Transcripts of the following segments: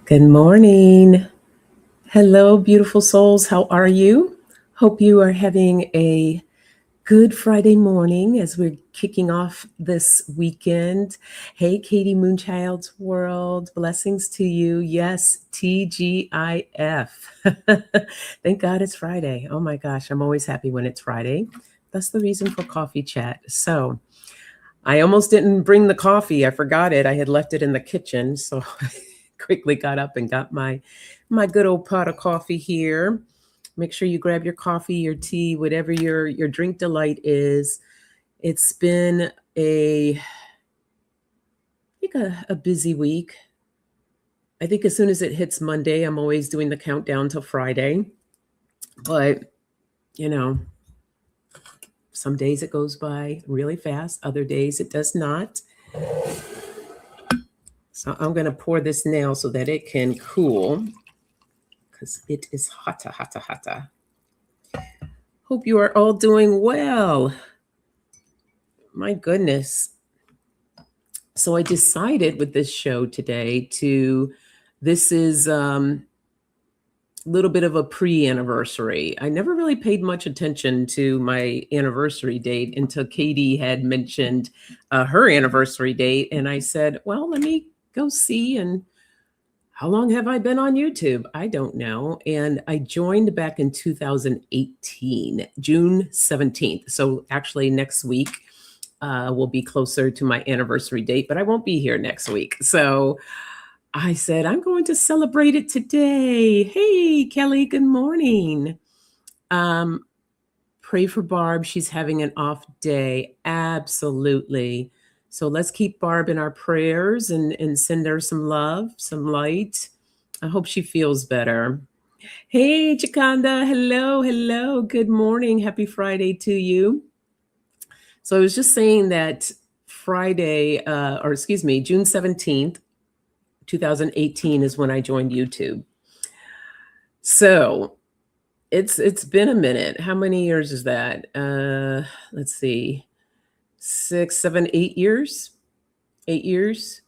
Good morning. Hello, beautiful souls. How are you? Hope you are having a good Friday morning as we're kicking off this weekend. Hey, Katie Moonchild's World. Blessings to you. Yes, TGIF. Thank God it's Friday. Oh my gosh, I'm always happy when it's Friday. That's the reason for coffee chat. So, I almost didn't bring the coffee. I forgot it. I had left it in the kitchen. So I quickly got up and got my good old pot of coffee here. Make sure you grab your coffee, your tea, whatever your drink delight is. It's been I think a busy week. I think as soon as it hits Monday, I'm always doing the countdown till Friday. But, you know, some days it goes by really fast, other days it does not. So I'm going to pour this now so that it can cool because it is hotta, hotta, hotta. Hope you are all doing well. My goodness. So I decided with this show today this is a little bit of a pre-anniversary. I never really paid much attention to my anniversary date until Katie had mentioned her anniversary date. And I said, well, let me go see. And how long have I been on YouTube? I don't know. And I joined back in 2018, June 17th. So actually next week will be closer to my anniversary date, but I won't be here next week. So I said, I'm going to celebrate it today. Hey, Kelly, good morning. Pray for Barb. She's having an off day. Absolutely. So let's keep Barb in our prayers and send her some love, some light. I hope she feels better. Hey, Chikanda. Hello, hello. Good morning. Happy Friday to you. So I was just saying that Friday, June 17th, 2018 is when I joined YouTube. So it's been a minute. How many years is that? Let's see. 6, 7, 8 years. 8 years,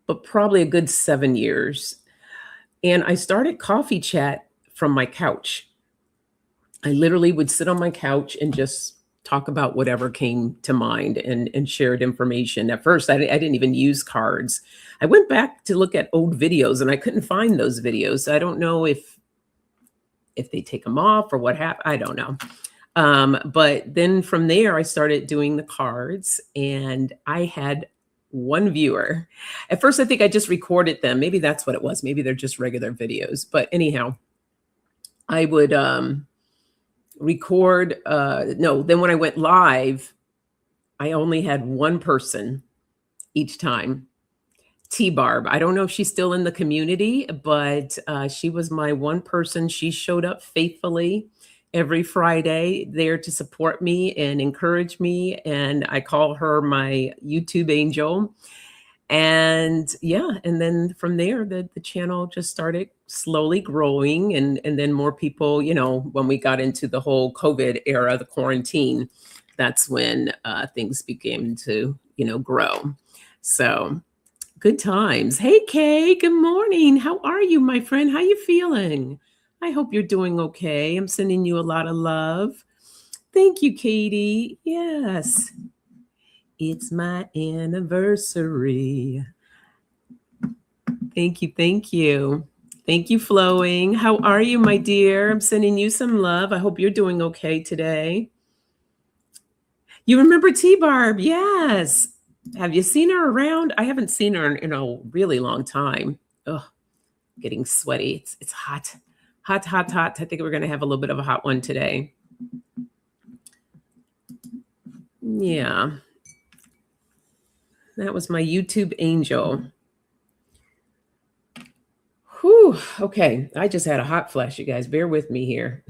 but probably a good 7 years. And I started coffee chat from my couch. I literally would sit on my couch and just talk about whatever came to mind and shared information. At first, I didn't even use cards. I went back to look at old videos and I couldn't find those videos. I don't know if they take them off or what happened. I don't know. But then from there, I started doing the cards and I had one viewer. At first, I think I just recorded them. Maybe that's what it was. Maybe they're just regular videos. But anyhow, I would record. Then when I went live, I only had one person each time. T-Barb. I don't know if she's still in the community, but she was my one person. She showed up faithfully every Friday there to support me and encourage me. And I call her my YouTube angel. And yeah, and then from there, the channel just started slowly growing. And then more people, when we got into the whole COVID era, the quarantine, that's when things began to, grow. So good times. Hey, Kay, good morning. How are you, my friend? How you feeling? I hope you're doing okay. I'm sending you a lot of love. Thank you, Katie. Yes. It's my anniversary. Thank you. Thank you. Thank you, Flowing. How are you, my dear? I'm sending you some love. I hope you're doing okay today. You remember T-Barb? Yes. Have you seen her around? I haven't seen her in a really long time. Oh, getting sweaty. It's hot. Hot, hot, hot. I think we're going to have a little bit of a hot one today. Yeah. That was my YouTube angel. Whew. Okay. I just had a hot flash, you guys. Bear with me here.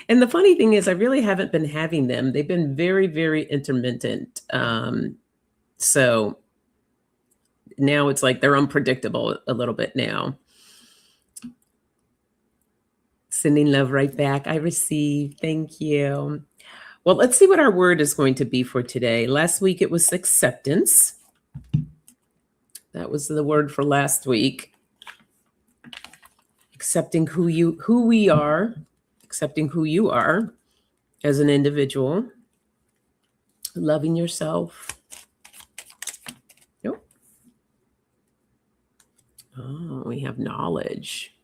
And the funny thing is, I really haven't been having them. They've been very, very intermittent. So now it's like they're unpredictable a little bit now. Sending love right back. I receive. Thank you. Well, let's see what our word is going to be for today. Last week, it was acceptance. That was the word for last week. accepting who we are, accepting who you are as an individual, loving yourself. Nope. Oh, we have knowledge.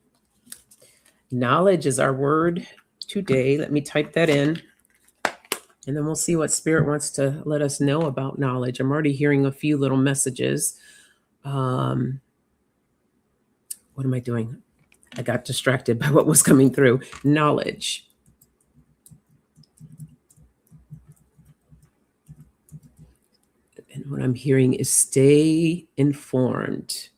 Knowledge is our word today. Let me type that in. And then we'll see what Spirit wants to let us know about knowledge. I'm already hearing a few little messages. What am I doing? I got distracted by what was coming through. Knowledge. And what I'm hearing is stay informed.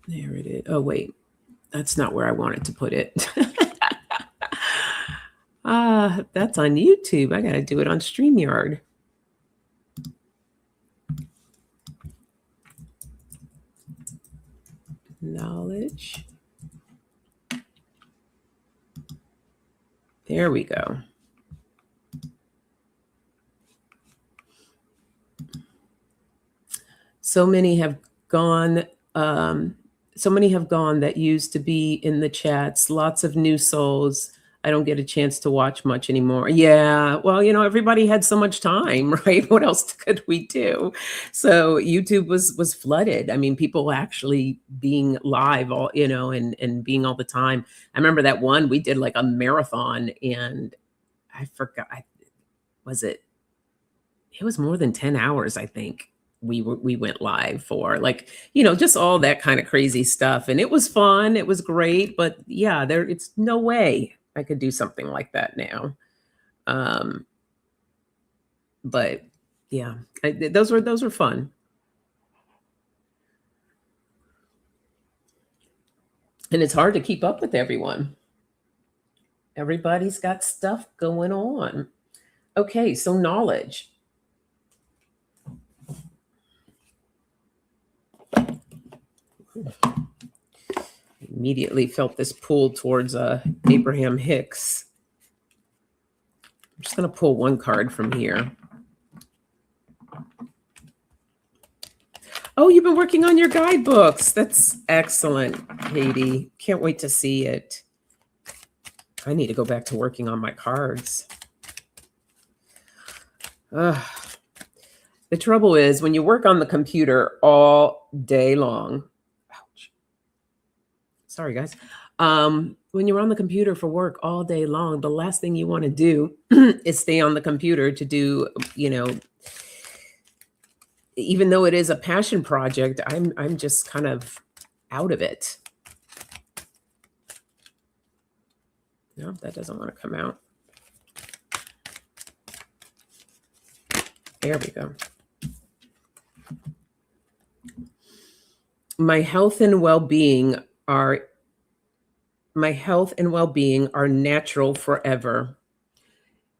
There it is. Oh, wait. That's not where I wanted to put it. That's on YouTube. I got to do it on StreamYard. Knowledge. There we go. So many have gone. So many have gone that used to be in the chats. Lots of new souls. I don't get a chance to watch much anymore. Yeah, well, everybody had so much time, right? What else could we do? So YouTube was flooded. I mean, people actually being live all, and being all the time. I remember that one we did like a marathon, and I forgot. It was more than 10 hours, I think. We went live for, like, just all that kind of crazy stuff. And it was fun. It was great. But yeah, it's no way I could do something like that now. But yeah, those were fun. And it's hard to keep up with everyone. Everybody's got stuff going on. Okay, so knowledge. Immediately felt this pull towards Abraham Hicks. I'm just going to pull one card from here. Oh, you've been working on your guidebooks. That's excellent, Katie. Can't wait to see it. I need to go back to working on my cards. The trouble is when you work on the computer all day long. Ouch. Sorry, guys. When you're on the computer for work all day long, the last thing you want to do is stay on the computer to do, even though it is a passion project, I'm just kind of out of it. No, that doesn't want to come out. There we go. My health and well-being are natural forever.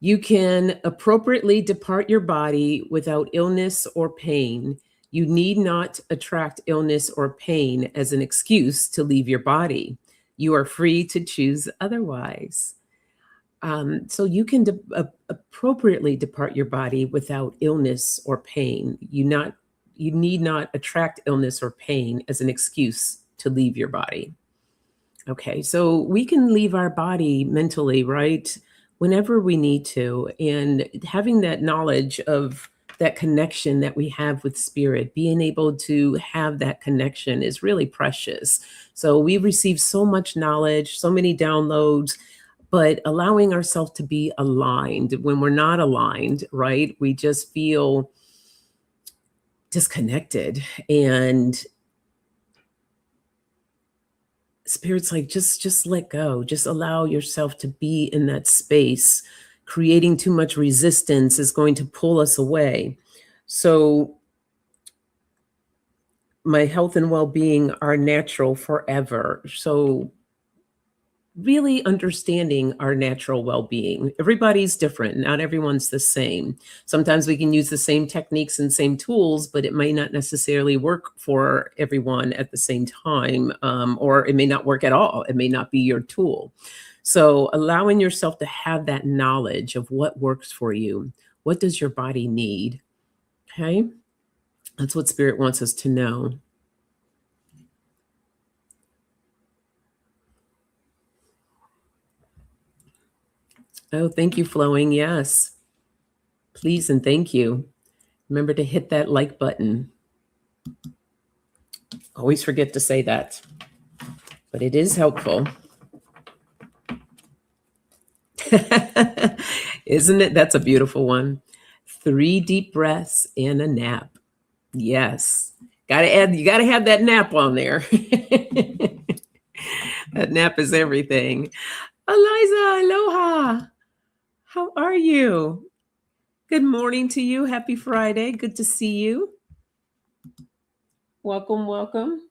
You can appropriately depart your body without illness or pain. You need not attract illness or pain as an excuse to leave your body. You are free to choose otherwise. So you can appropriately depart your body without illness or pain. You need not attract illness or pain as an excuse to leave your body. Okay, so we can leave our body mentally, right, whenever we need to. And having that knowledge of that connection that we have with spirit, being able to have that connection is really precious. So we receive so much knowledge, so many downloads, but allowing ourselves to be aligned. When we're not aligned, right, we just feel disconnected. And Spirit's like, just let go. Just allow yourself to be in that space. Creating too much resistance is going to pull us away. So my health and well-being are natural forever. So really understanding our natural well-being. Everybody's different. Not everyone's the same. Sometimes we can use the same techniques and same tools, but it may not necessarily work for everyone at the same time, or it may not work at all. It may not be your tool. So allowing yourself to have that knowledge of what works for you. What does your body need? Okay. That's what Spirit wants us to know. Oh, thank you, Flowing. Yes. Please and thank you. Remember to hit that like button. Always forget to say that, but it is helpful. Isn't it? That's a beautiful one. 3 deep breaths and a nap. Yes. You got to have that nap on there. That nap is everything. Eliza, aloha. How are you? Good morning to you. Happy Friday. Good to see you. Welcome, welcome.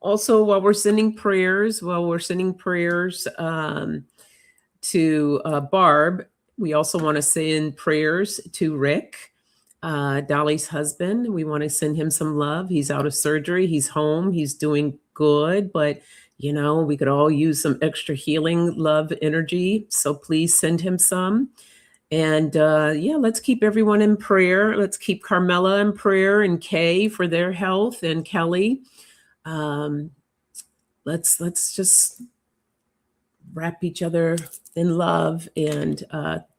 Also, while we're sending prayers to Barb, we also want to send prayers to Rick, Dolly's husband. We want to send him some love. He's out of surgery. He's home. He's doing good, but we could all use some extra healing love energy. So please send him some. And let's keep everyone in prayer. Let's keep Carmela in prayer and Kay for their health and Kelly. Let's just wrap each other in love and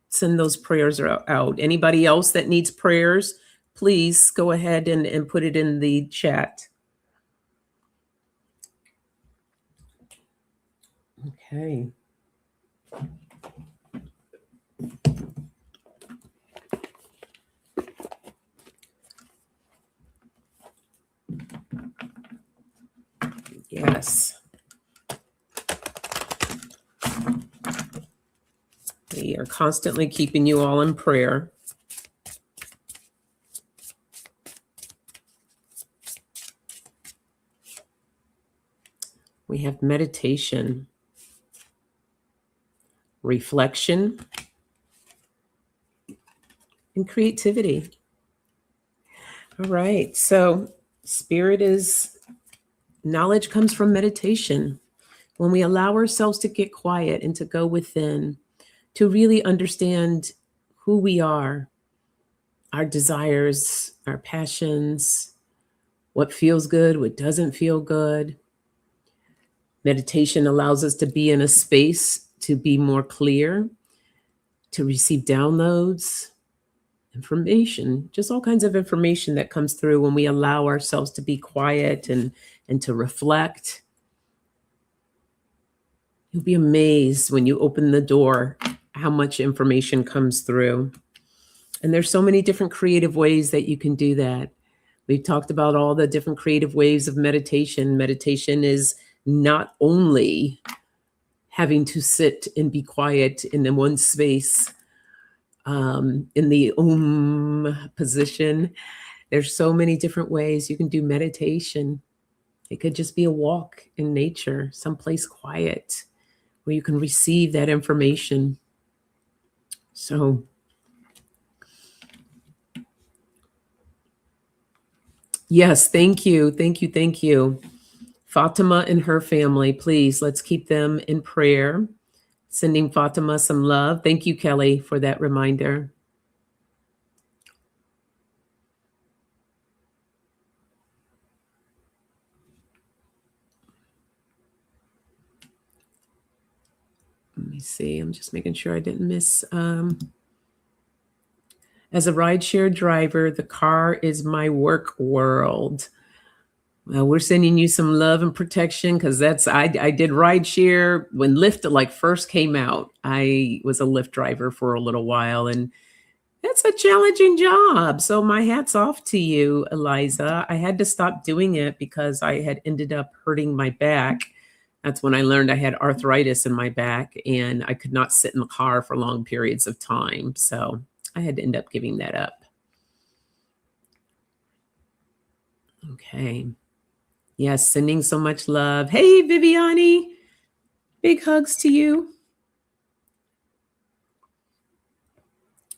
send those prayers out. Anybody else that needs prayers, please go ahead and put it in the chat. Okay. Yes. We are constantly keeping you all in prayer. We have meditation, reflection, and creativity. All right. So Spirit is knowledge comes from meditation. When we allow ourselves to get quiet and to go within, to really understand who we are, our desires, our passions, what feels good, what doesn't feel good. Meditation allows us to be in a space to be more clear, to receive downloads, information, just all kinds of information that comes through when we allow ourselves to be quiet and to reflect. You'll be amazed when you open the door how much information comes through. And there's so many different creative ways that you can do that. We've talked about all the different creative ways of meditation. Meditation is not only having to sit and be quiet in one space, in the position. There's so many different ways you can do meditation. It could just be a walk in nature, someplace quiet where you can receive that information. So yes, thank you. Thank you. Thank you. Fatima and her family, please, let's keep them in prayer. Sending Fatima some love. Thank you, Kelly, for that reminder. Let me see. I'm just making sure I didn't miss. As a rideshare driver, the car is my work world. Well, we're sending you some love and protection because I did rideshare when Lyft first came out. I was a Lyft driver for a little while, and that's a challenging job. So my hat's off to you, Eliza. I had to stop doing it because I had ended up hurting my back. That's when I learned I had arthritis in my back and I could not sit in the car for long periods of time. So I had to end up giving that up. Okay. Yes, sending so much love. Hey, Viviani. Big hugs to you.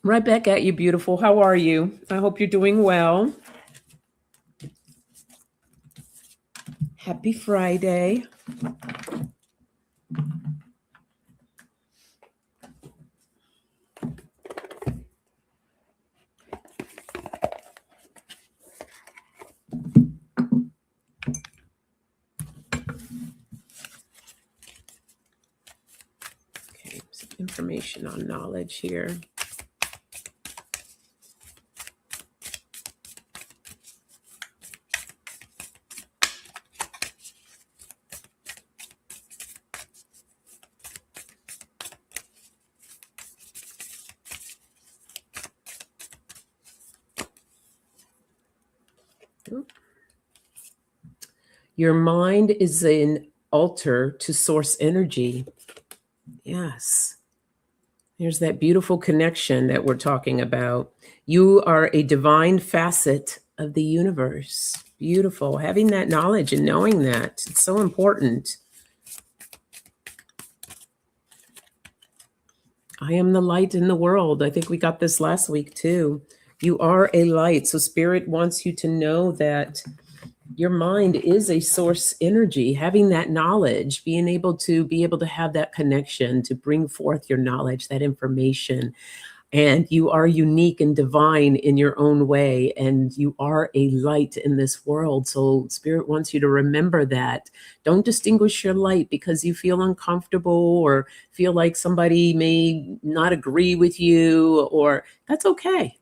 Right back at you, beautiful. How are you? I hope you're doing well. Happy Friday. information on knowledge here. Your mind is an altar to source energy. Yes. There's that beautiful connection that we're talking about. You are a divine facet of the universe. Beautiful. Having that knowledge and knowing that, it's so important. I am the light in the world. I think we got this last week too. You are a light. So Spirit wants you to know that your mind is a source energy. Having that knowledge, being able to have that connection to bring forth your knowledge, that information. And you are unique and divine in your own way. And you are a light in this world. So Spirit wants you to remember that. Don't distinguish your light because you feel uncomfortable or feel like somebody may not agree with you, or that's okay.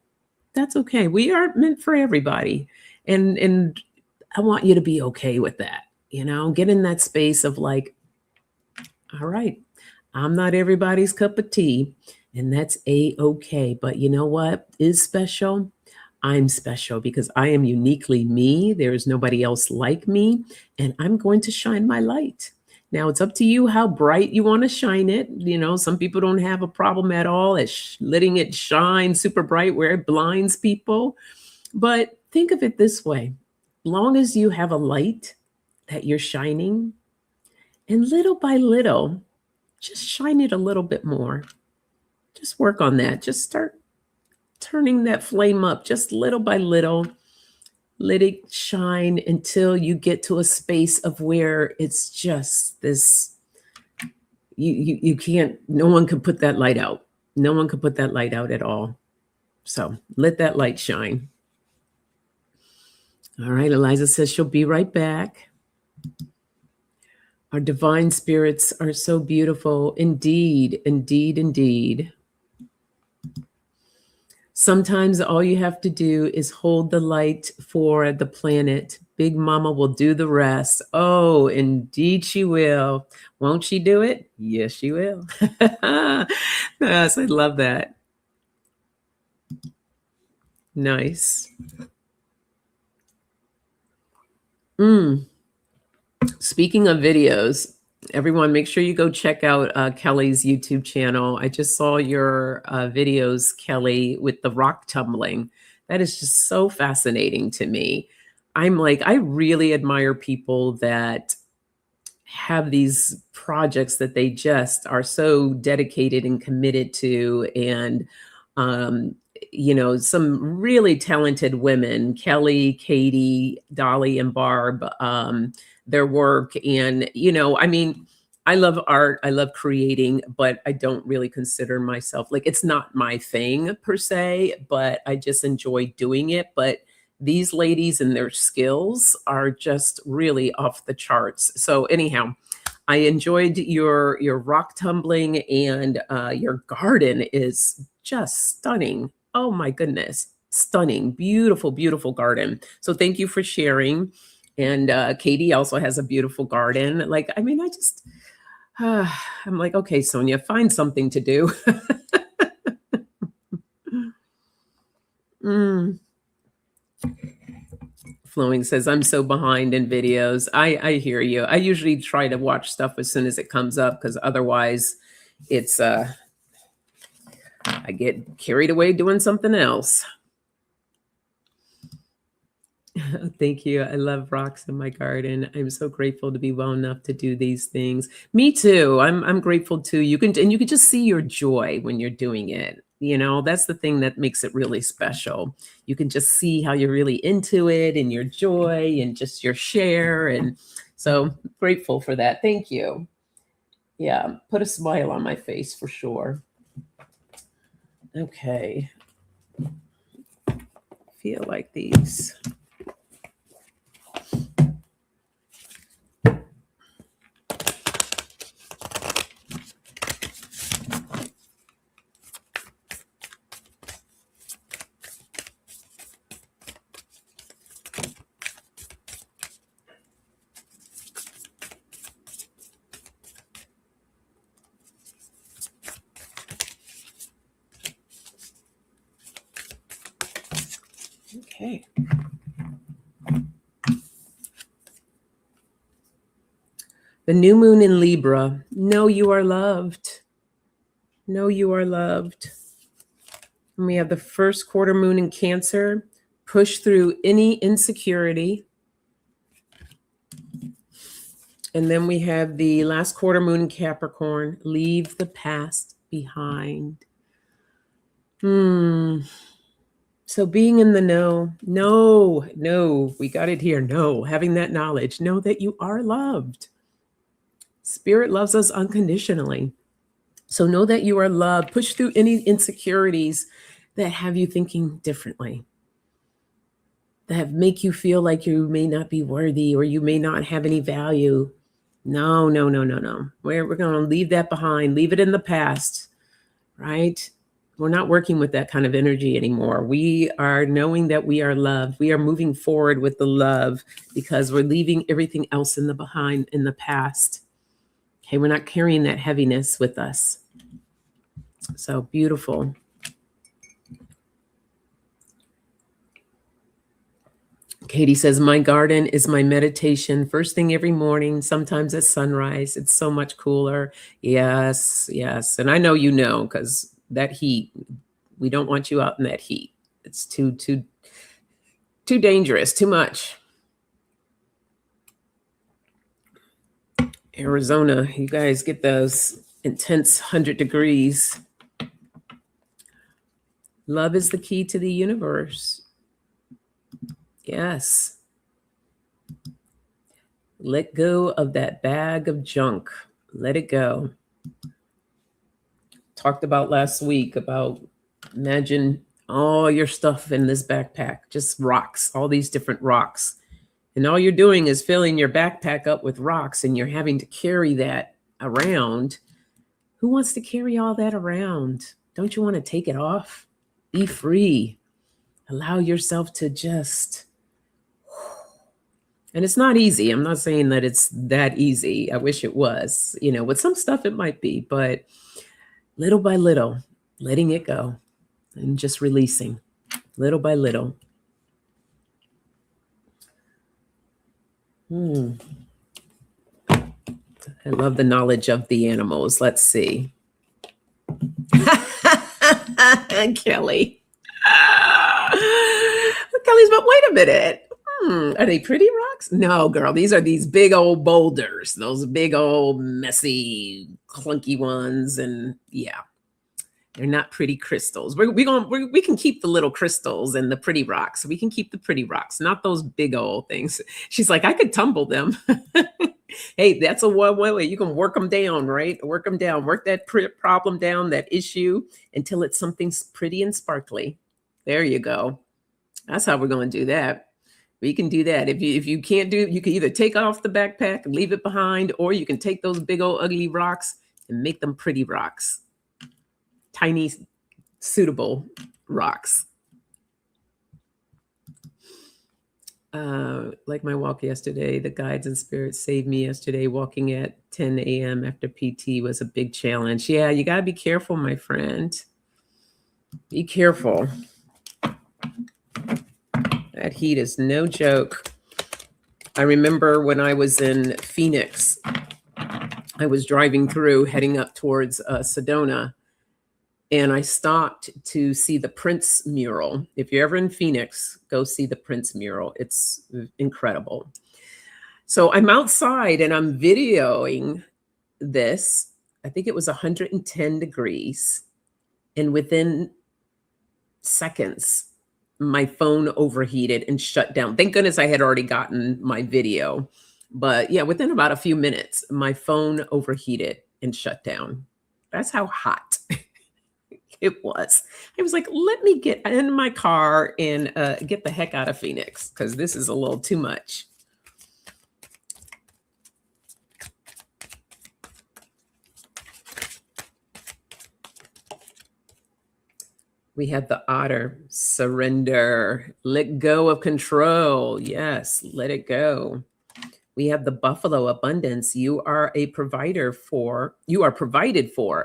That's okay. We are meant for everybody. And I want you to be okay with that. Get in that space of like, all right, I'm not everybody's cup of tea, and that's a-okay. But you know what is special? I'm special because I am uniquely me. There is nobody else like me, and I'm going to shine my light. Now, it's up to you how bright you want to shine it. Some people don't have a problem at all at letting it shine super bright where it blinds people. But think of it this way. Long as you have a light that you're shining, and little by little, just shine it a little bit more. Just work on that. Just start turning that flame up just little by little. Let it shine until you get to a space of where it's just this, you can't, no one can put that light out. No one can put that light out at all. So let that light shine. All right, Eliza says she'll be right back. Our divine spirits are so beautiful. Indeed, indeed, indeed. Sometimes all you have to do is hold the light for the planet. Big Mama will do the rest. Oh, indeed she will. Won't she do it? Yes, she will. Yes, I love that. Nice. Speaking of videos, everyone, make sure you go check out Kelly's YouTube channel. I just saw your videos, Kelly, with the rock tumbling. That is just so fascinating to me. I'm like, I really admire people that have these projects that they just are so dedicated and committed to. And some really talented women, Kelly, Katie, Dolly, and Barb, their work. And, I love art. I love creating, but I don't really consider myself like, it's not my thing per se, but I just enjoy doing it. But these ladies and their skills are just really off the charts. So anyhow, I enjoyed your rock tumbling, and your garden is just stunning. Oh my goodness. Stunning. Beautiful, beautiful garden. So thank you for sharing. And Katie also has a beautiful garden. I'm like, okay, Sonja, find something to do. Flowing says, I'm so behind in videos. I hear you. I usually try to watch stuff as soon as it comes up, because otherwise it's I get carried away doing something else. Thank you. I love rocks in my garden. I'm so grateful to be well enough to do these things. Me too. I'm grateful too. You can just see your joy when you're doing it. That's the thing that makes it really special. You can just see how you're really into it, and your joy and just your share. And so grateful for that. Thank you. Yeah. Put a smile on my face for sure. Okay. Feel like these. Okay. The new moon in Libra. Know you are loved. Know you are loved. And we have the first quarter moon in Cancer. Push through any insecurity. And then we have the last quarter moon in Capricorn. Leave the past behind. So being in the know. No, we got it here. No, having that knowledge. Know that you are loved. Spirit loves us unconditionally. So know that you are loved. Push through any insecurities that have you thinking differently, that make you feel like you may not be worthy or you may not have any value. No. We're going to leave that behind. Leave it in the past, right? We're not working with that kind of energy anymore. We are knowing that we are loved. We are moving forward with the love because we're leaving everything else in the past. Okay, we're not carrying that heaviness with us. So beautiful. Katie says, my garden is my meditation. First thing every morning, sometimes at sunrise. It's so much cooler. Yes. And I know because that heat, we don't want you out in that heat. It's too dangerous, too much. Arizona, you guys get those intense 100 degrees. Love is the key to the universe. Yes. Let go of that bag of junk. Let it go. Talked about last week about imagine all your stuff in this backpack, just rocks, all these different rocks. And all you're doing is filling your backpack up with rocks and you're having to carry that around. Who wants to carry all that around? Don't you want to take it off? Be free. Allow yourself to just... And it's not easy. I'm not saying that it's that easy. I wish it was. With some stuff it might be, but little by little, letting it go and just releasing little by little. I love the knowledge of the animals. Let's see. Kelly. Kelly's, but wait a minute. Are they pretty rocks? No, girl. These are these big old boulders. Those big old messy, clunky ones. And yeah, they're not pretty crystals. We can keep the little crystals and the pretty rocks. We can keep the pretty rocks, not those big old things. She's like, I could tumble them. Hey, that's a one way. You can work them down, right? Work them down. Work that problem down, that issue, until it's something pretty and sparkly. There you go. That's how we're going to do that. We can do that. If you can't do it, you can either take off the backpack and leave it behind, or you can take those big old ugly rocks and make them pretty rocks. Tiny, suitable rocks. Like my walk yesterday, the guides and spirits saved me yesterday. Walking at 10 a.m. after PT was a big challenge. Yeah, you got to be careful, my friend. Be careful. That heat is no joke. I remember when I was in Phoenix, I was driving through, heading up towards Sedona, and I stopped to see the Prince mural. If you're ever in Phoenix, go see the Prince mural. It's incredible. So I'm outside and I'm videoing this. I think it was 110 degrees. And within seconds, my phone overheated and shut down. Thank goodness I had already gotten my video. But yeah, within about a few minutes, my phone overheated and shut down. That's how hot it was. I was like, let me get in my car and get the heck out of Phoenix, because this is a little too much. We have the otter, surrender, let go of control. Yes, let it go. We have the buffalo, abundance. You are provided for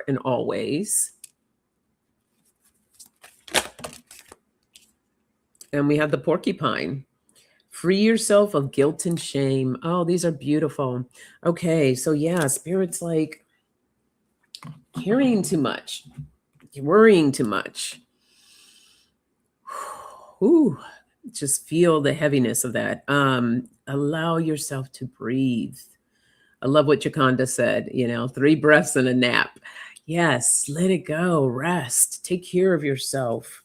in all ways. And we have the porcupine. Free yourself of guilt and shame. Oh, these are beautiful. Okay, so yeah, spirit's like carrying too much, you're worrying too much. Ooh, just feel the heaviness of that. Allow yourself to breathe. I love what Jaconda said, 3 breaths and a nap. Yes, let it go. Rest. Take care of yourself.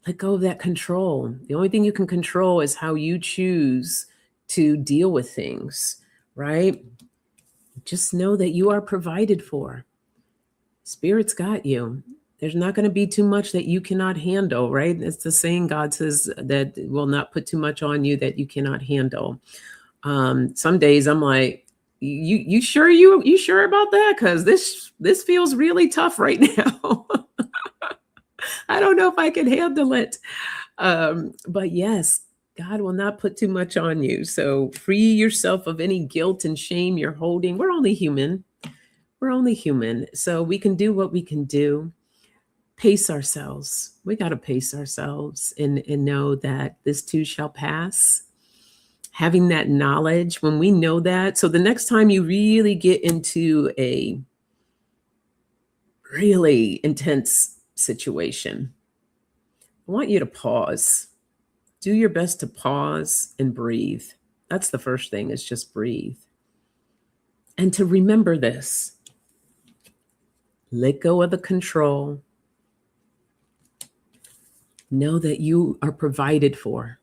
Let go of that control. The only thing you can control is how you choose to deal with things, right? Just know that you are provided for. Spirit's got you. There's not going to be too much that you cannot handle, right? It's the saying God says that will not put too much on you that you cannot handle. Some days I'm like, you sure you sure about that? Because this feels really tough right now. I don't know if I can handle it. But yes, God will not put too much on you. So free yourself of any guilt and shame you're holding. We're only human. We're only human. So we can do what we can do. Pace ourselves. We got to pace ourselves and know that this too shall pass. Having that knowledge, when we know that, so the next time you really get into a really intense situation, I want you to pause. Do your best to pause and breathe. That's the first thing, is just breathe. And to remember this, let go of the control. Know that you are provided for.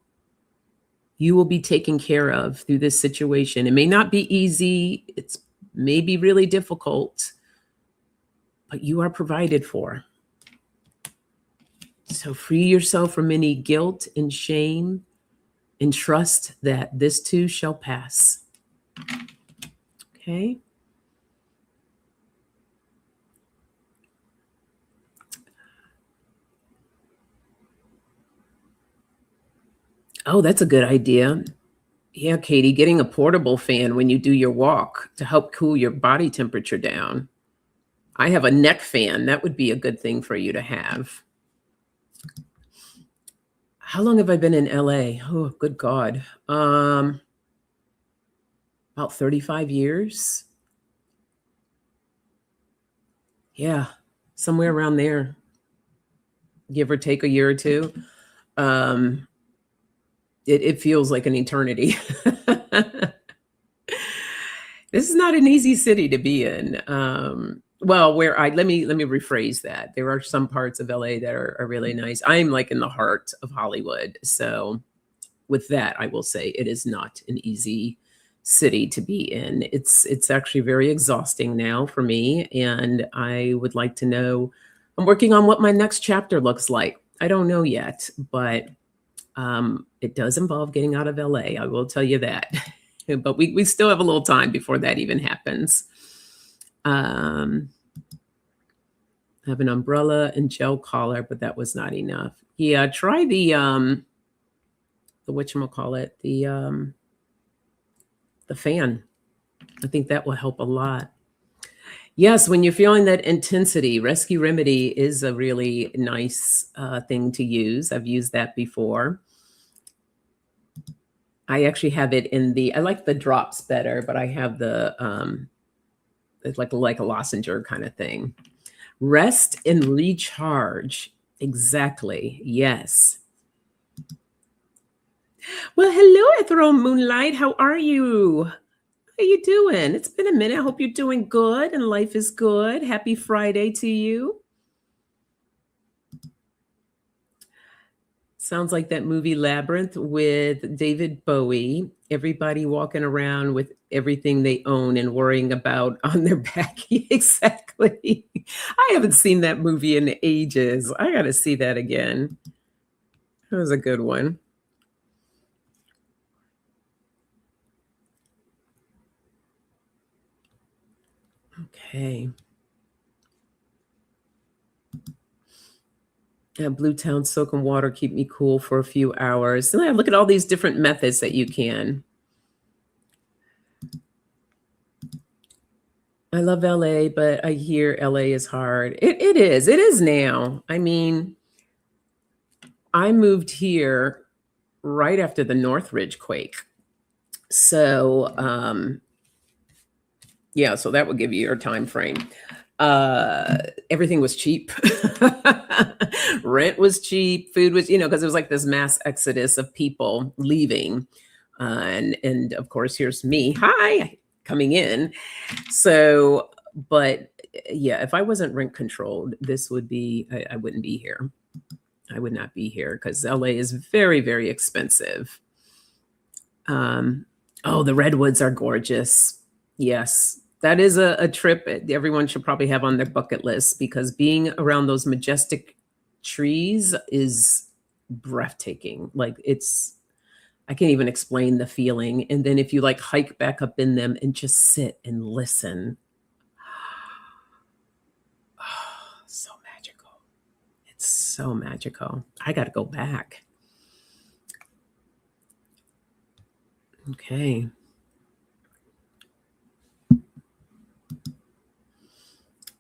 You will be taken care of through this situation. It may not be easy. It's maybe really difficult, but you are provided for. So free yourself from any guilt and shame and trust that this too shall pass. Okay? Oh, that's a good idea. Yeah, Katie, getting a portable fan when you do your walk to help cool your body temperature down. I have a neck fan. That would be a good thing for you to have. How long have I been in LA? Oh, good God. About 35 years. Yeah, somewhere around there, give or take a year or two. It feels like an eternity. This is not an easy city to be in. Well, let me rephrase that. There are some parts of LA that are really nice. I'm like in the heart of Hollywood, so with that, I will say it is not an easy city to be in. It's actually very exhausting now for me, and I would like to know. I'm working on what my next chapter looks like. I don't know yet, but it does involve getting out of LA. I will tell you that. But we still have a little time before that even happens. I have an umbrella and gel collar, but that was not enough. Yeah, try the whatchamacallit, the fan. I think that will help a lot. Yes, when you're feeling that intensity, Rescue Remedy is a really nice thing to use. I've used that before. I actually have it I like the drops better, but I have it's like a lozenge kind of thing. Rest and recharge. Exactly. Yes. Well, hello, Ethereal Moonlight. How are you? How you doing? It's been a minute. I hope you're doing good and life is good. Happy Friday to you. Sounds like that movie Labyrinth with David Bowie. Everybody walking around with everything they own and worrying about on their back. Exactly. I haven't seen that movie in ages. I got to see that again. That was a good one. Okay. Blue Town soak and water keep me cool for a few hours. So look at all these different methods that you can. I love LA, but I hear LA is hard. It is. It is now. I mean, I moved here right after the Northridge quake. So, yeah, so that would give you your time frame. Everything was cheap. Rent was cheap, food was, because it was like this mass exodus of people leaving. And of course, here's me. Hi, coming in. So, but yeah, if I wasn't rent controlled, this would be, I wouldn't be here. I would not be here because LA is very, very expensive. Oh, the redwoods are gorgeous. Yes, that is a trip everyone should probably have on their bucket list because being around those majestic trees is breathtaking. Like I can't even explain the feeling. And then if you like hike back up in them and just sit and listen, oh, so magical. It's so magical. I got to go back. Okay.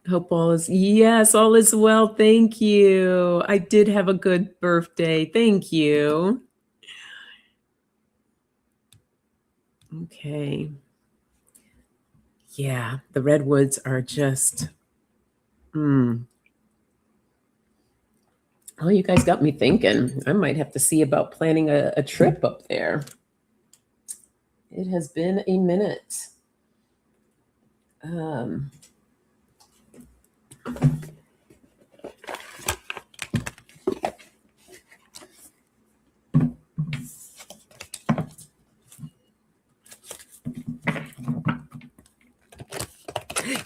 Hope all is, yes, all is well. Thank you. I did have a good birthday. Thank you. Okay. Yeah, the redwoods are just, oh, you guys got me thinking. I might have to see about planning a trip up there. It has been a minute.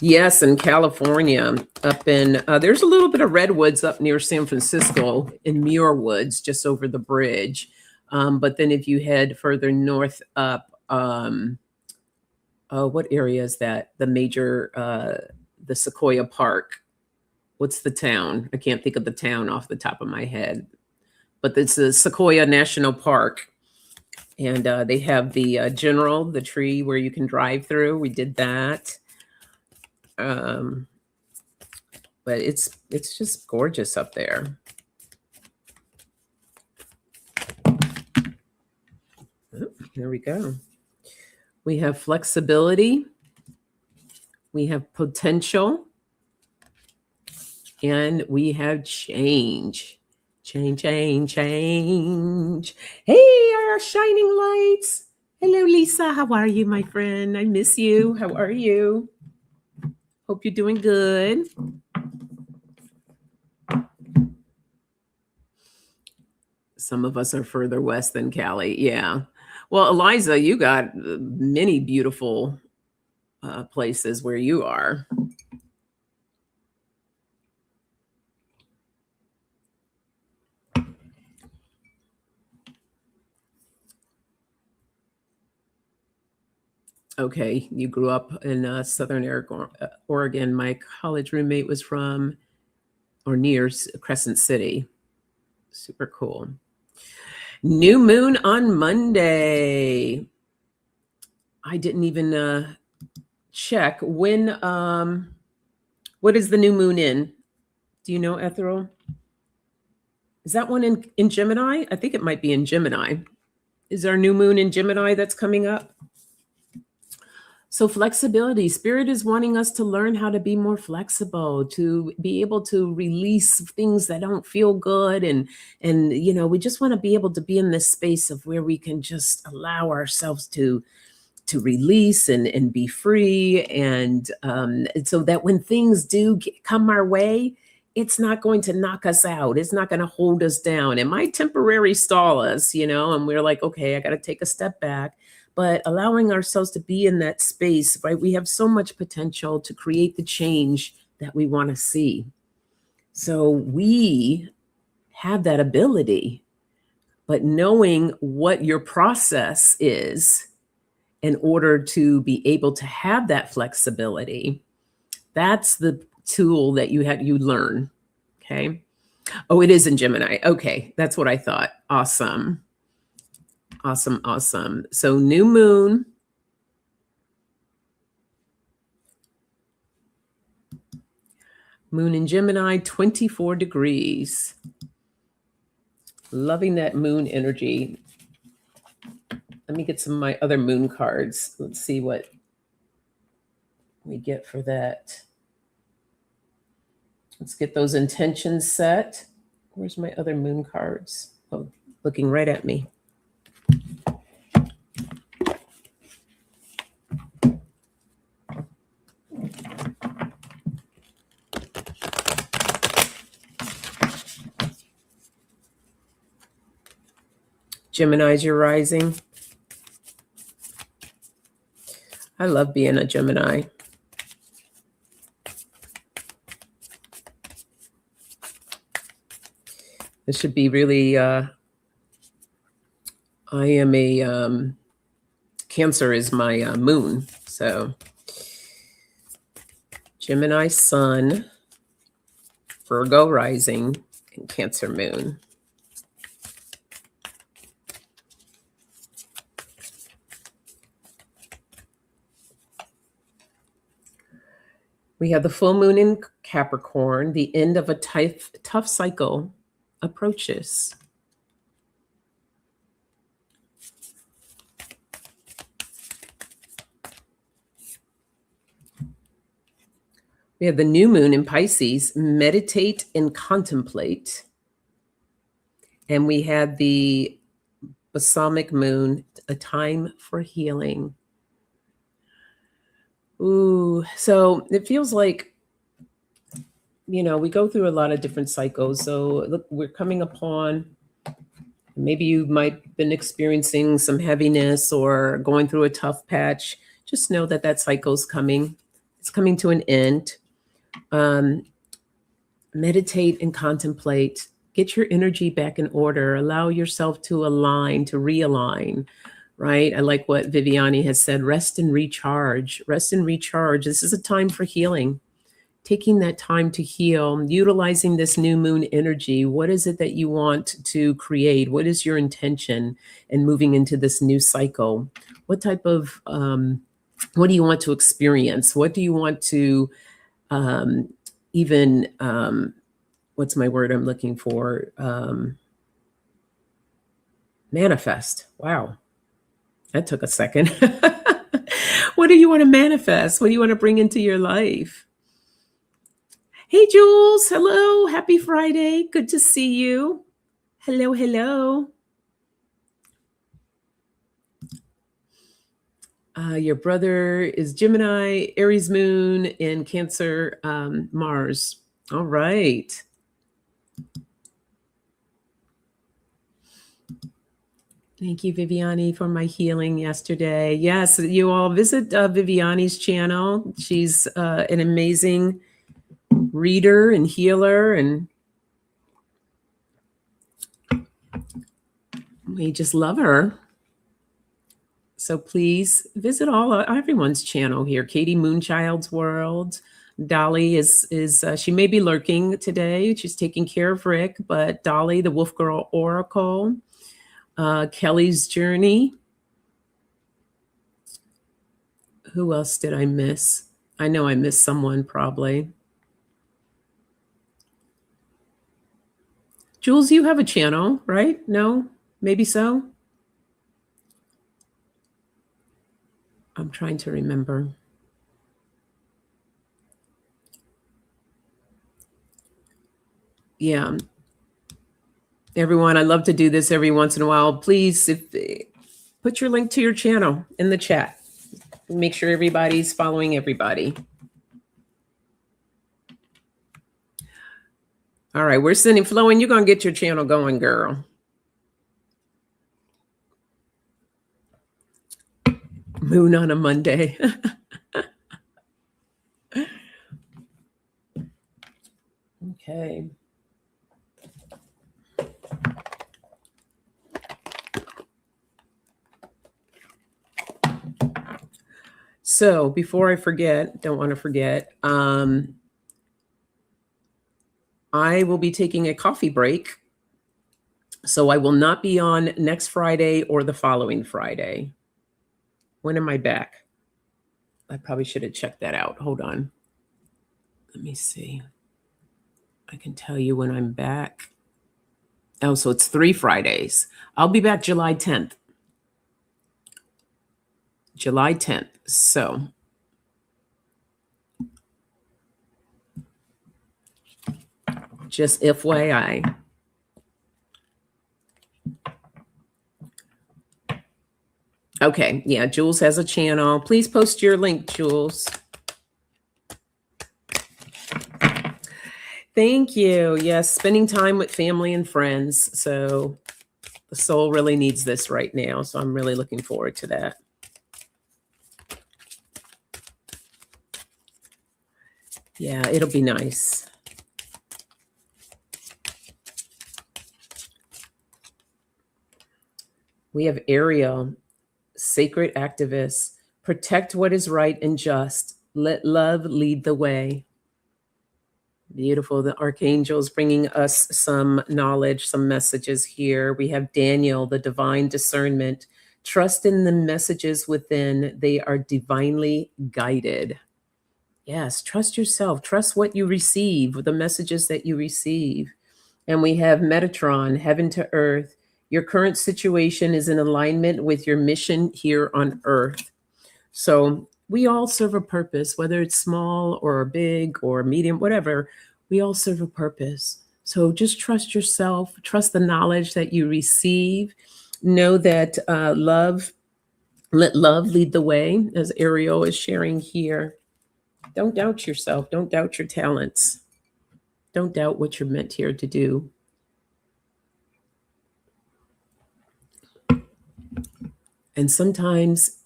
Yes, in California, up in there's a little bit of redwoods up near San Francisco in Muir Woods, just over the bridge. But then if you head further north up, what area is that? The major, the Sequoia Park. What's the town? I can't think of the town off the top of my head, but it's the Sequoia National Park. And they have the general, the tree where you can drive through. We did that. But it's just gorgeous up there. Oh, there we go. We have flexibility. We have potential. And we have change. Change. Hey, our shining lights. Hello, Lisa. How are you, my friend? I miss you. How are you? Hope you're doing good. Some of us are further west than Cali. Yeah. Well, Eliza, you got many beautiful places where you are. Okay, you grew up in Southern Oregon. My college roommate was from or near Crescent City. Super cool. New moon on Monday. I didn't even check when. What is the new moon in? Do you know, Ethereal? Is that one in Gemini? I think it might be in Gemini. Is there a new moon in Gemini that's coming up? So flexibility, Spirit is wanting us to learn how to be more flexible, to be able to release things that don't feel good. And we just want to be able to be in this space of where we can just allow ourselves to release and be free. And so that when things do come our way, it's not going to knock us out. It's not going to hold us down. It might temporarily stall us, and we're like, okay, I got to take a step back. But allowing ourselves to be in that space, right? We have so much potential to create the change that we want to see. So we have that ability, but knowing what your process is in order to be able to have that flexibility, that's the tool that you learn. Okay. Oh, it is in Gemini. Okay. That's what I thought. Awesome. So new moon. Moon in Gemini, 24 degrees. Loving that moon energy. Let me get some of my other moon cards. Let's see what we get for that. Let's get those intentions set. Where's my other moon cards? Oh, looking right at me. Gemini's your rising. I love being a Gemini. This should be really, I am a, Cancer is my moon. So Gemini sun, Virgo rising, and Cancer moon. We have the full moon in Capricorn. The end of a tough cycle approaches. We have the new moon in Pisces. Meditate and contemplate. And we had the balsamic moon, a time for healing. Ooh, so it feels like, you know, we go through a lot of different cycles. So look, we're coming upon, maybe you might have been experiencing some heaviness or going through a tough patch. Just know that that cycle's coming. It's coming to an end. Meditate and contemplate. Get your energy back in order. Allow yourself to align, to realign, right? I like what Viviani has said, rest and recharge. Rest and recharge. This is a time for healing. Taking that time to heal, utilizing this new moon energy. What is it that you want to create? What is your intention in moving into this new cycle? What type of, what do you want to experience? What do you want to even, what's my word I'm looking for? Manifest. Wow. That took a second. What do you want to manifest? What do you want to bring into your life? Hey, Jules. Hello. Happy Friday. Good to see you. Hello, hello. Your brother is Gemini, Aries moon, and Cancer Mars. All right. Thank you, Viviani, for my healing yesterday. Yes, you all visit Viviani's channel. She's an amazing reader and healer, and we just love her. So please visit everyone's channel here. Katie Moonchild's World. Dolly is she may be lurking today. She's taking care of Rick, but Dolly, the Wolf Girl Oracle. Kelly's Journey. Who else did I miss? I know I missed someone probably. Jules, you have a channel, right? No? Maybe so? I'm trying to remember. Yeah. Everyone, I love to do this every once in a while. Please, put your link to your channel in the chat. Make sure everybody's following everybody. All right, we're sending Flo, and you're going to get your channel going, girl. Moon on a Monday. Okay. So before I forget, don't want to forget, I will be taking a coffee break. So I will not be on next Friday or the following Friday. When am I back? I probably should have checked that out. Hold on. Let me see. I can tell you when I'm back. Oh, so it's 3 Fridays. I'll be back July 10th. July 10th. So just FYI. Okay, yeah, Jules has a channel. Please post your link, Jules. Thank you. Yes, spending time with family and friends. So the soul really needs this right now. So I'm really looking forward to that. Yeah, it'll be nice. We have Ariel, sacred activist. Protect what is right and just. Let love lead the way. Beautiful. The archangels bringing us some knowledge, some messages here. We have Daniel, the divine discernment. Trust in the messages within. They are divinely guided. Yes, trust yourself. Trust what you receive, the messages that you receive. And we have Metatron, heaven to earth. Your current situation is in alignment with your mission here on earth. So we all serve a purpose, whether it's small or big or medium, whatever, we all serve a purpose. So just trust yourself, trust the knowledge that you receive. Know that let love lead the way, as Ariel is sharing here. Don't doubt yourself. Don't doubt your talents. Don't doubt what you're meant here to do. And sometimes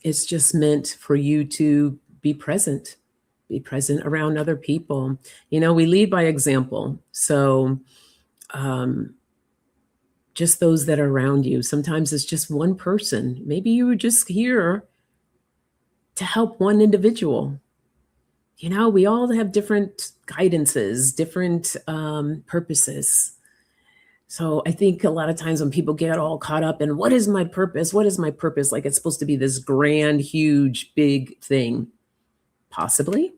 it's just meant for you to be present around other people. You know, we lead by example. So just those that are around you. Sometimes it's just one person. Maybe you were just here to help one individual. You know, we all have different guidances, different purposes. So I think a lot of times when people get all caught up in what is my purpose? What is my purpose? Like it's supposed to be this grand, huge, big thing. Possibly.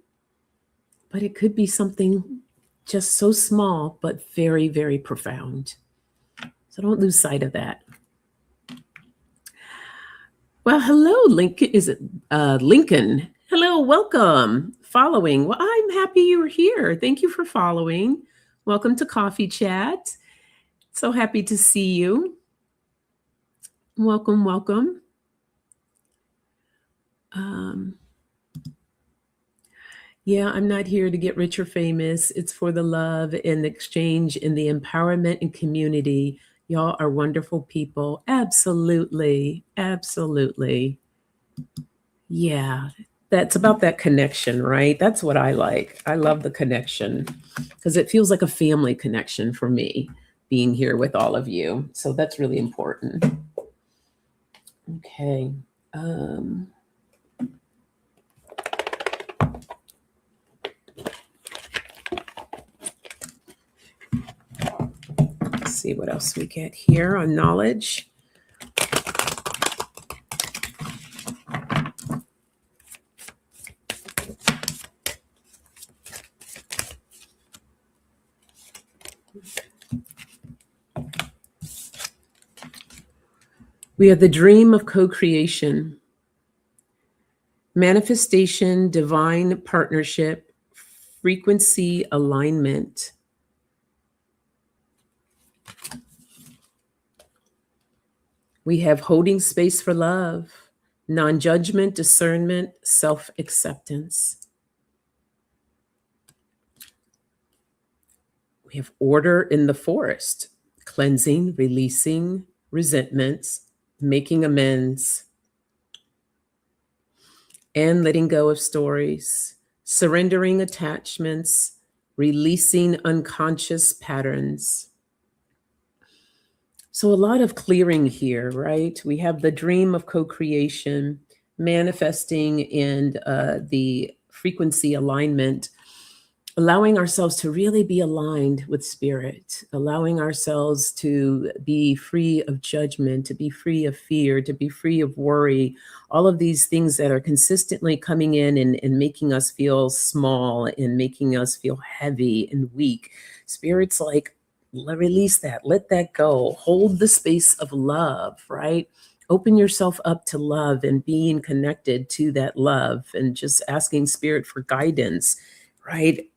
But it could be something just so small, but very, very profound. So don't lose sight of that. Well, hello, Lincoln. Is it Lincoln? Hello, welcome. Following. Well, I'm happy you were here. Thank you for following. Welcome to Coffee Chat. So happy to see you. Welcome, welcome. Yeah, I'm not here to get rich or famous. It's for the love and the exchange and the empowerment and community. Y'all are wonderful people. Absolutely. Absolutely. Yeah, that's about that connection, right? That's what I like. I love the connection because it feels like a family connection for me being here with all of you. So that's really important. Okay. Let's see what else we get here on knowledge. We have the dream of co-creation, manifestation, divine partnership, frequency alignment. We have holding space for love, non-judgment, discernment, self-acceptance. We have order in the forest, cleansing, releasing resentments, making amends, and letting go of stories, surrendering attachments, releasing unconscious patterns. So a lot of clearing here, right? We have the dream of co-creation, manifesting in the frequency alignment, allowing ourselves to really be aligned with spirit, allowing ourselves to be free of judgment, to be free of fear, to be free of worry, all of these things that are consistently coming in and making us feel small and making us feel heavy and weak. Spirit's like, Release that. Let that go. Hold the space of love, right? Open yourself up to love and being connected to that love and just asking spirit for guidance, right?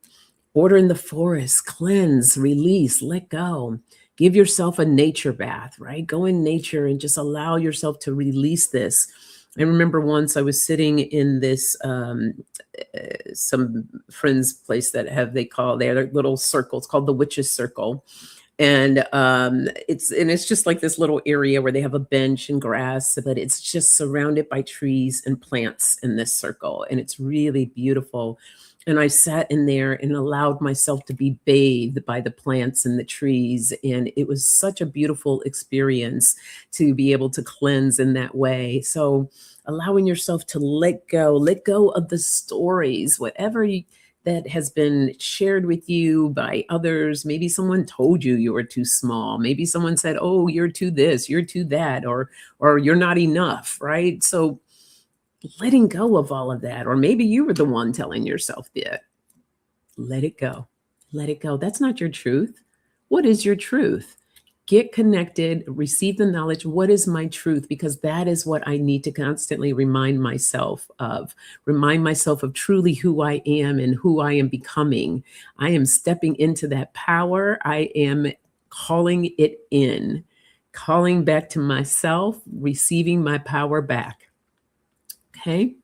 Order in the forest, cleanse, release, let go. Give yourself a nature bath, right? Go in nature and just allow yourself to release this. I remember once I was sitting in this some friends' place that they call their little circle. It's called the Witch's Circle, and it's just like this little area where they have a bench and grass, but it's just surrounded by trees and plants in this circle, and it's really beautiful. And I sat in there and allowed myself to be bathed by the plants and the trees, and it was such a beautiful experience to be able to cleanse in that way. So allowing yourself to let go of the stories, whatever that has been shared with you by others. Maybe someone told you you were too small. Maybe someone said, "Oh, you're too this, you're too that," or "You're not enough," right? So letting go of all of that, or maybe you were the one telling yourself that. Let it go. Let it go. That's not your truth. What is your truth? Get connected, receive the knowledge. What is my truth? Because that is what I need to constantly remind myself of. Remind myself of truly who I am and who I am becoming. I am stepping into that power. I am calling it in, calling back to myself, receiving my power back. Okay?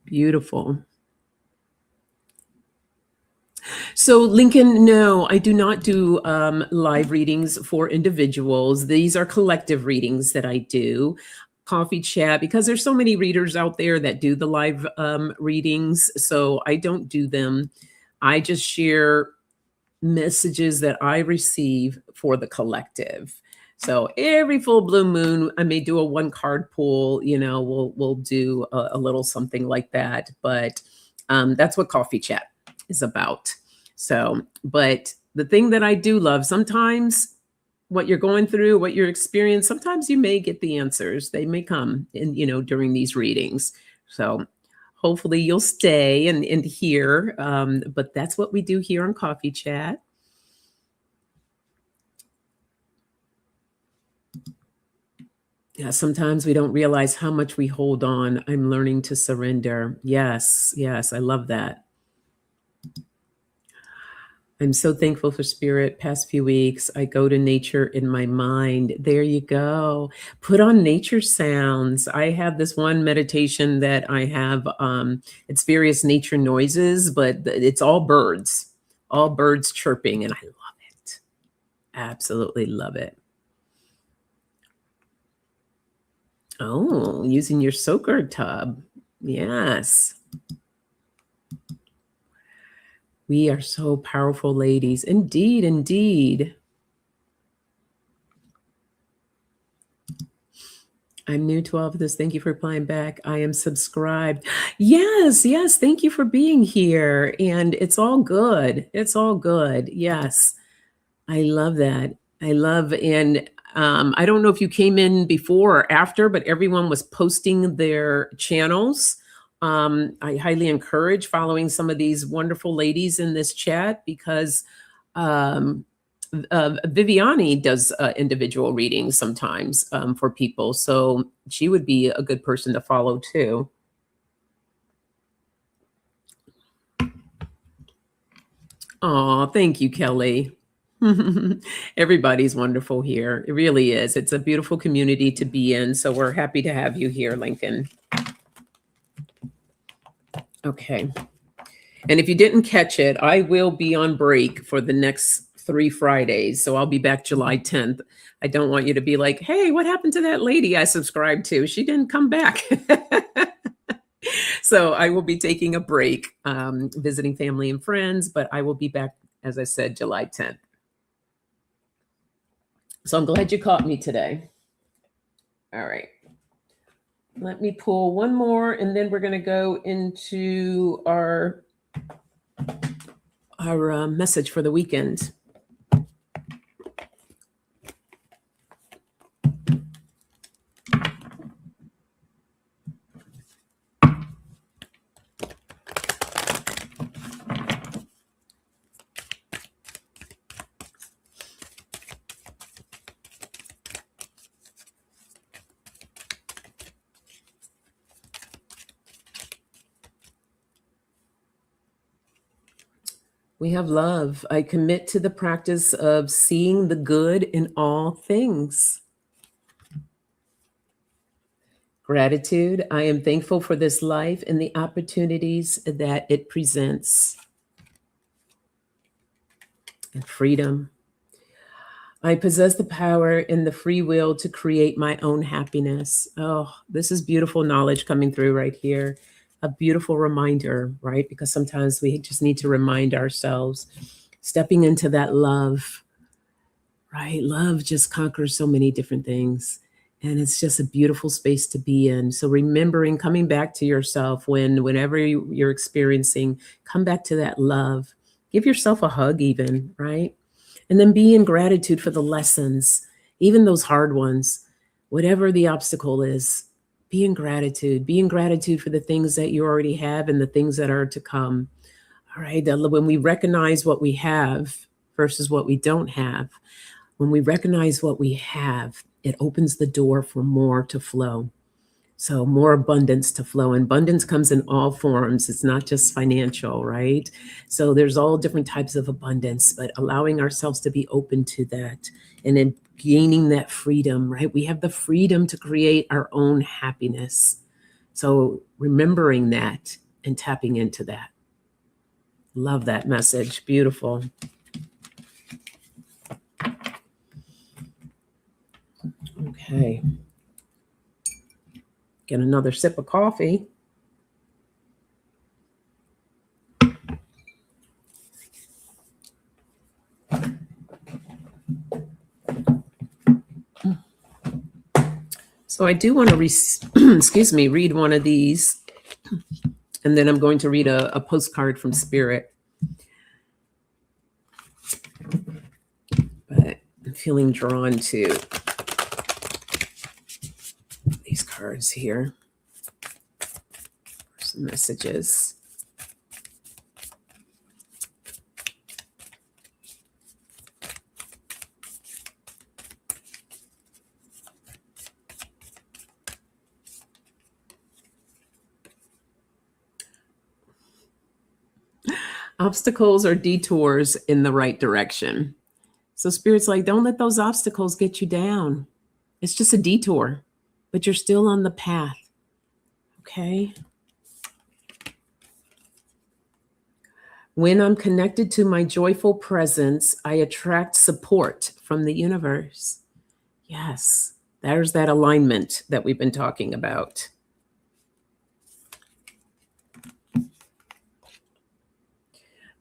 Beautiful. So, Lincoln, no, I do not do live readings for individuals. These are collective readings that I do. Coffee chat, because there's so many readers out there that do the live readings. So I don't do them. I just share messages that I receive for the collective. So every full blue moon, I may do a 1-card pull. We'll do a little something like that. But that's what coffee chat is about. So, but the thing that I do love, sometimes what you're going through, what you're experiencing, sometimes you may get the answers. They may come in, during these readings. So hopefully you'll stay and hear. But that's what we do here on Coffee Chat. Yeah, sometimes we don't realize how much we hold on. I'm learning to surrender. Yes, I love that. I'm so thankful for spirit. Past few weeks, I go to nature in my mind. There you go. Put on nature sounds. I have this one meditation that I have. It's various nature noises, but it's all birds chirping, and I love it. Absolutely love it. Oh, using your soaker tub. Yes. We are so powerful, ladies. Indeed, indeed. I'm new to all of this. Thank you for replying back. I am subscribed. Yes. Thank you for being here. And it's all good. It's all good. Yes. I love that. And I don't know if you came in before or after, but everyone was posting their channels. I highly encourage following some of these wonderful ladies in this chat, because Viviani does individual readings sometimes for people. So she would be a good person to follow too. Oh, thank you, Kelly. Everybody's wonderful here. It really is. It's a beautiful community to be in. So we're happy to have you here, Lincoln. Okay. And if you didn't catch it, I will be on break for the next 3 Fridays. So I'll be back July 10th. I don't want you to be like, hey, what happened to that lady I subscribed to? She didn't come back. So I will be taking a break, visiting family and friends, but I will be back, as I said, July 10th. So I'm glad you caught me today. All right. Let me pull one more, and then we're going to go into our message for the weekend. We have love. I commit to the practice of seeing the good in all things. Gratitude. I am thankful for this life and the opportunities that it presents. And freedom. I possess the power and the free will to create my own happiness. Oh, this is beautiful knowledge coming through right here. A beautiful reminder, right? Because sometimes we just need to remind ourselves, stepping into that love, right? Love just conquers so many different things. And it's just a beautiful space to be in. So remembering, coming back to yourself whenever you're experiencing, come back to that love. Give yourself a hug even, right? And then be in gratitude for the lessons, even those hard ones, whatever the obstacle is, be in gratitude. Be in gratitude for the things that you already have and the things that are to come. All right. When we recognize what we have versus what we don't have, when we recognize what we have, it opens the door for more to flow. So more abundance to flow. And abundance comes in all forms. It's not just financial, right? So there's all different types of abundance, but allowing ourselves to be open to that and then gaining that freedom, right? We have the freedom to create our own happiness. So remembering that and tapping into that. Love that message. Beautiful. Okay. Get another sip of coffee. So I do want to read one of these, and then I'm going to read a postcard from Spirit. But I'm feeling drawn to these cards here. Some messages. Obstacles or detours in the right direction. So Spirit's like, don't let those obstacles get you down. It's just a detour, but you're still on the path. Okay. When I'm connected to my joyful presence, I attract support from the universe. Yes, there's that alignment that we've been talking about.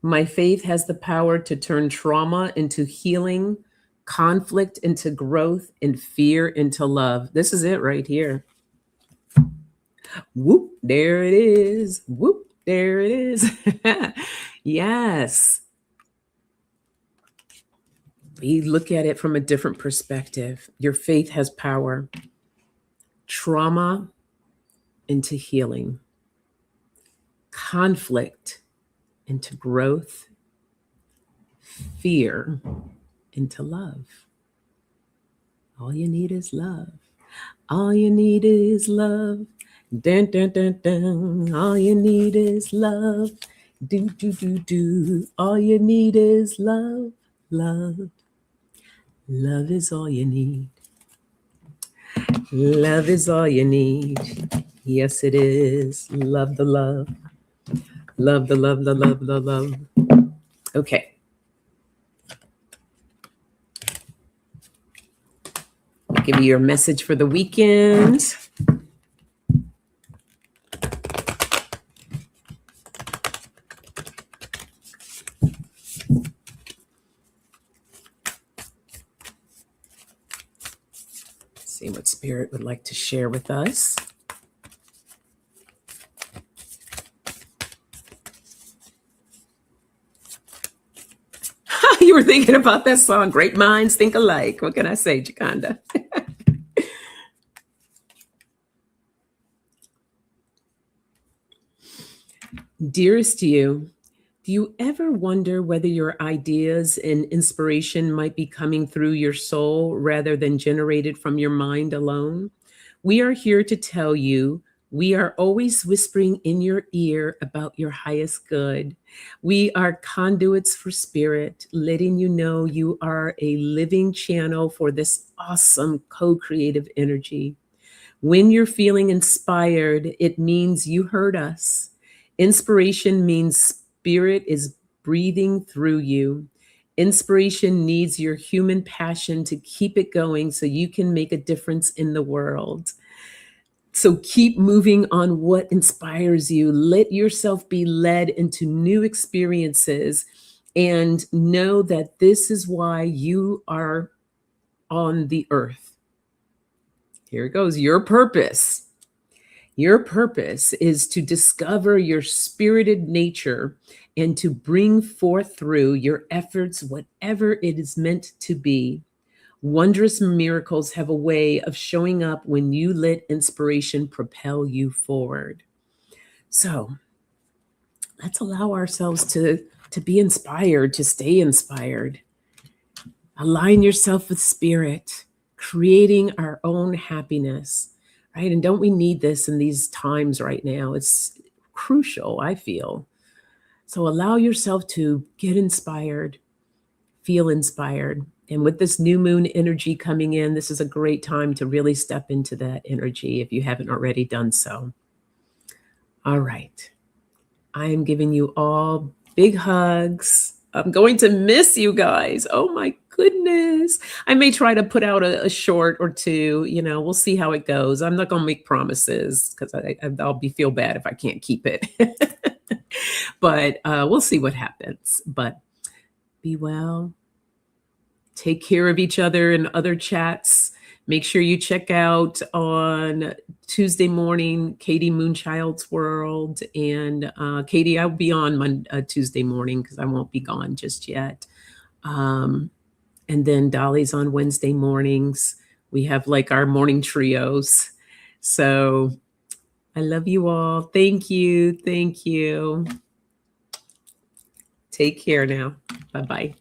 My faith has the power to turn trauma into healing, conflict into growth, and fear into love. This is it right here. Whoop, there it is. Whoop, there it is. Yes. We look at it from a different perspective. Your faith has power. Trauma into healing. Conflict into growth. Fear into love. All you need is love. All you need is love. Dun, dun, dun, dun. All you need is love. Do, do, do, do. All you need is love. Love. Love is all you need. Love is all you need. Yes, it is. Love the love. Love the love, the love, the love. Okay. I'll give you your message for the weekend. See what Spirit would like to share with us. You were thinking about that song, Great Minds Think Alike. What can I say, Jaconda? Dearest you, do you ever wonder whether your ideas and inspiration might be coming through your soul rather than generated from your mind alone? We are here to tell you We are always whispering in your ear about your highest good. We are conduits for spirit, letting you know you are a living channel for this awesome co creative energy. When you're feeling inspired, it means you heard us. Inspiration means spirit is breathing through you. Inspiration needs your human passion to keep it going so you can make a difference in the world. So keep moving on what inspires you. Let yourself be led into new experiences and know that this is why you are on the earth. Here it goes. Your purpose. Your purpose is to discover your spirited nature and to bring forth through your efforts whatever it is meant to be. Wondrous miracles have a way of showing up when you let inspiration propel you forward. So let's allow ourselves to be inspired, to stay inspired. Align yourself with spirit, creating our own happiness, right? And don't we need this in these times right now? It's crucial, I feel. So allow yourself to get inspired, feel inspired. And with this new moon energy coming in, this is a great time to really step into that energy if you haven't already done so. All right. I am giving you all big hugs. I'm going to miss you guys. Oh my goodness. I may try to put out a short or two. We'll see how it goes. I'm not going to make promises because I'll feel bad if I can't keep it. But we'll see what happens. But be well. Take care of each other in other chats. Make sure you check out on Tuesday morning, Katie Moonchild's World. And Katie, I'll be on Tuesday morning because I won't be gone just yet. And then Dolly's on Wednesday mornings. We have like our morning trios. So I love you all. Thank you. Thank you. Take care now. Bye-bye.